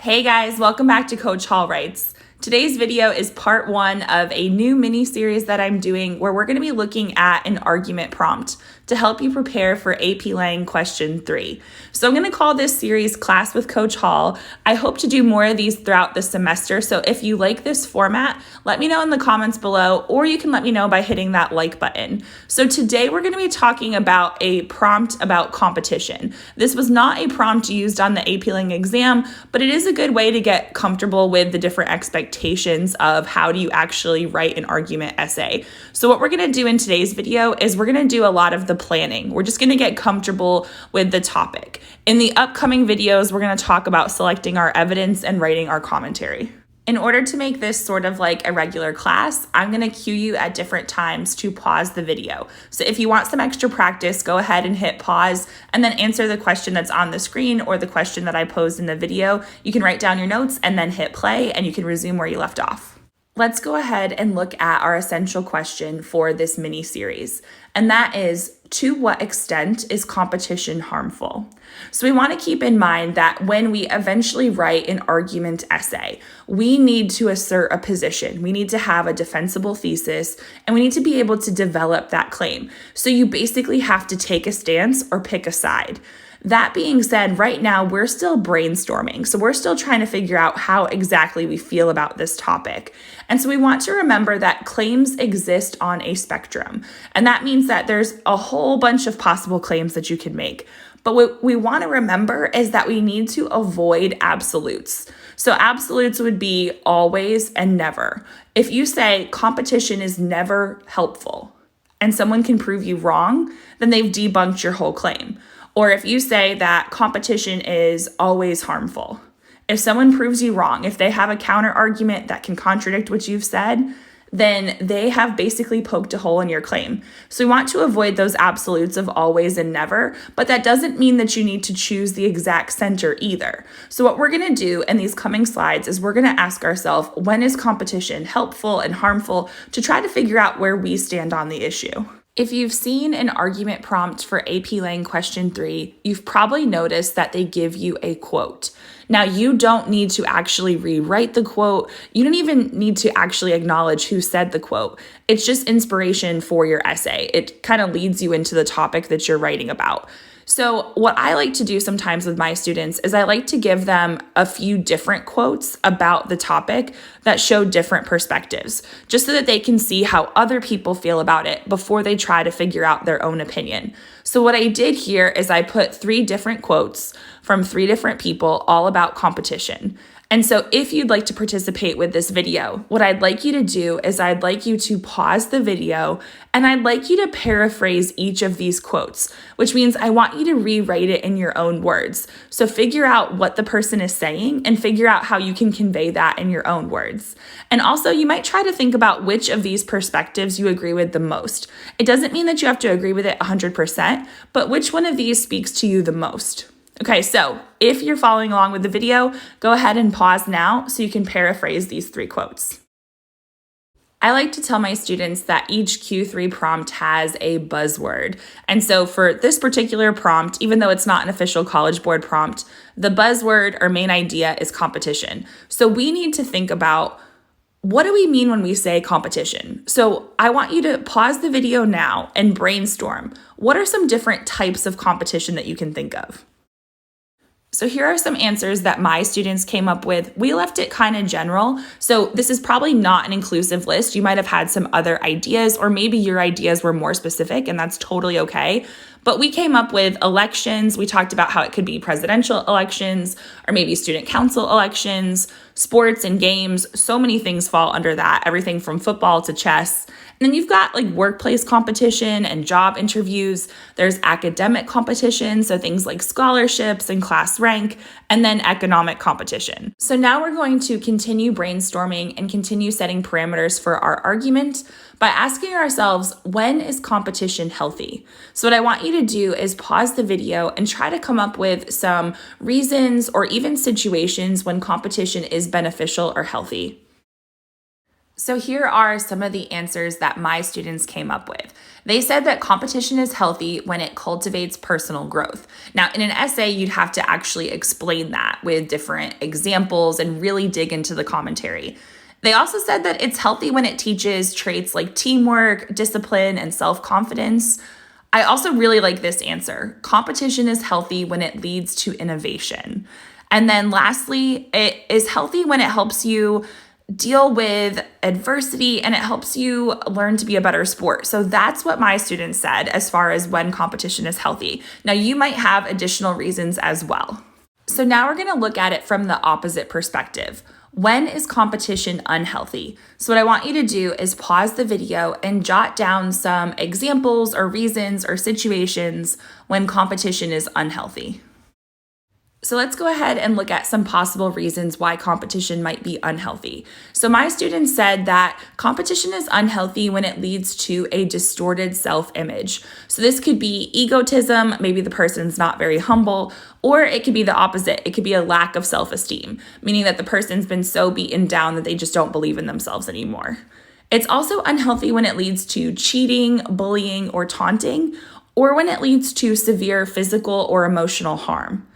Hey guys, welcome back to Coach Hall Writes. Today's video is part one of a new mini series that I'm doing where we're going to be looking at an argument prompt to help you prepare for AP Lang question 3. So I'm going to call this series Class with Coach Hall. I hope to do more of these throughout the semester. So if you like this format, let me know in the comments below, or you can let me know by hitting that like button. So today we're going to be talking about a prompt about competition. This was not a prompt used on the AP Lang exam, but it is a good way to get comfortable with the different expectations of how do you actually write an argument essay. So what we're going to do in today's video is we're going to do a lot of the planning. We're just going to get comfortable with the topic. In the upcoming videos, we're going to talk about selecting our evidence and writing our commentary. In order to make this sort of like a regular class, I'm going to cue you at different times to pause the video. So if you want some extra practice, go ahead and hit pause and then answer the question that's on the screen or the question that I posed in the video. You can write down your notes and then hit play and you can resume where you left off. Let's go ahead and look at our essential question for this mini series, and that is, to what extent is competition harmful? So we want to keep in mind that when we eventually write an argument essay, we need to assert a position. We need to have a defensible thesis, and we need to be able to develop that claim. So you basically have to take a stance or pick a side. That being said, right now we're still brainstorming. So we're still trying to figure out how exactly we feel about this topic. And so we want to remember that claims exist on a spectrum. And that means that there's a whole bunch of possible claims that you can make. But what we want to remember is that we need to avoid absolutes. So absolutes would be always and never. If you say competition is never helpful and someone can prove you wrong, then they've debunked your whole claim. Or if you say that competition is always harmful, if someone proves you wrong, if they have a counter argument that can contradict what you've said, then they have basically poked a hole in your claim. So we want to avoid those absolutes of always and never, but that doesn't mean that you need to choose the exact center either. So what we're going to do in these coming slides is we're going to ask ourselves, when is competition helpful and harmful, to try to figure out where we stand on the issue. If you've seen an argument prompt for AP Lang question 3, you've probably noticed that they give you a quote. Now, you don't need to actually rewrite the quote. You don't even need to actually acknowledge who said the quote. It's just inspiration for your essay. It kind of leads you into the topic that you're writing about. So what I like to do sometimes with my students is I like to give them a few different quotes about the topic that show different perspectives, just so that they can see how other people feel about it before they try to figure out their own opinion. So what I did here is I put 3 different quotes from 3 different people all about competition. And so if you'd like to participate with this video, what I'd like you to do is I'd like you to pause the video and I'd like you to paraphrase each of these quotes, which means I want you to rewrite it in your own words. So figure out what the person is saying and figure out how you can convey that in your own words. And also you might try to think about which of these perspectives you agree with the most. It doesn't mean that you have to agree with it 100%, but which one of these speaks to you the most? Okay, so if you're following along with the video, go ahead and pause now so you can paraphrase these 3 quotes. I like to tell my students that each Q3 prompt has a buzzword. And so for this particular prompt, even though it's not an official College Board prompt, the buzzword or main idea is competition. So we need to think about, what do we mean when we say competition? So I want you to pause the video now and brainstorm. What are some different types of competition that you can think of? So here are some answers that my students came up with. We left it kind of general, so this is probably not an inclusive list. You might have had some other ideas, or maybe your ideas were more specific, and that's totally okay. But we came up with elections. We talked about how it could be presidential elections or maybe student council elections, sports and games. So many things fall under that, everything from football to chess. And then you've got like workplace competition and job interviews. There's academic competition, so things like scholarships and class rank, and then economic competition. So now we're going to continue brainstorming and continue setting parameters for our argument by asking ourselves, when is competition healthy? So what I want you to do is pause the video and try to come up with some reasons or even situations when competition is beneficial or healthy. So here are some of the answers that my students came up with. They said that competition is healthy when it cultivates personal growth. Now, in an essay, you'd have to actually explain that with different examples and really dig into the commentary. They also said that it's healthy when it teaches traits like teamwork, discipline, and self-confidence. I also really like this answer. Competition is healthy when it leads to innovation. And then lastly, it is healthy when it helps you deal with adversity and it helps you learn to be a better sport. So that's what my students said as far as when competition is healthy. Now, you might have additional reasons as well. So now we're going to look at it from the opposite perspective. When is competition unhealthy? So what I want you to do is pause the video and jot down some examples or reasons or situations when competition is unhealthy. So let's go ahead and look at some possible reasons why competition might be unhealthy. So my students said that competition is unhealthy when it leads to a distorted self-image. So this could be egotism, maybe the person's not very humble, or it could be the opposite. It could be a lack of self-esteem, meaning that the person's been so beaten down that they just don't believe in themselves anymore. It's also unhealthy when it leads to cheating, bullying, or taunting, or when it leads to severe physical or emotional harm.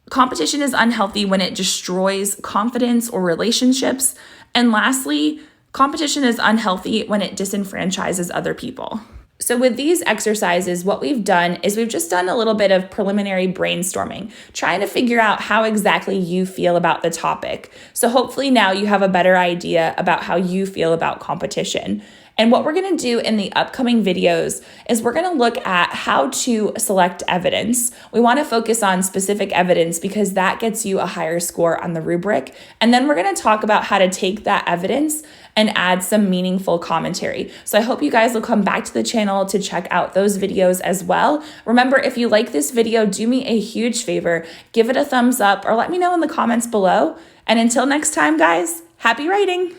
Competition is unhealthy when it destroys confidence or relationships. And lastly, competition is unhealthy when it disenfranchises other people. So with these exercises, what we've done is we've just done a little bit of preliminary brainstorming, trying to figure out how exactly you feel about the topic. So hopefully now you have a better idea about how you feel about competition. And what we're going to do in the upcoming videos is we're going to look at how to select evidence. We want to focus on specific evidence because that gets you a higher score on the rubric. And then we're going to talk about how to take that evidence and add some meaningful commentary. So I hope you guys will come back to the channel to check out those videos as well. Remember, if you like this video, do me a huge favor, give it a thumbs up or let me know in the comments below. And until next time, guys, happy writing!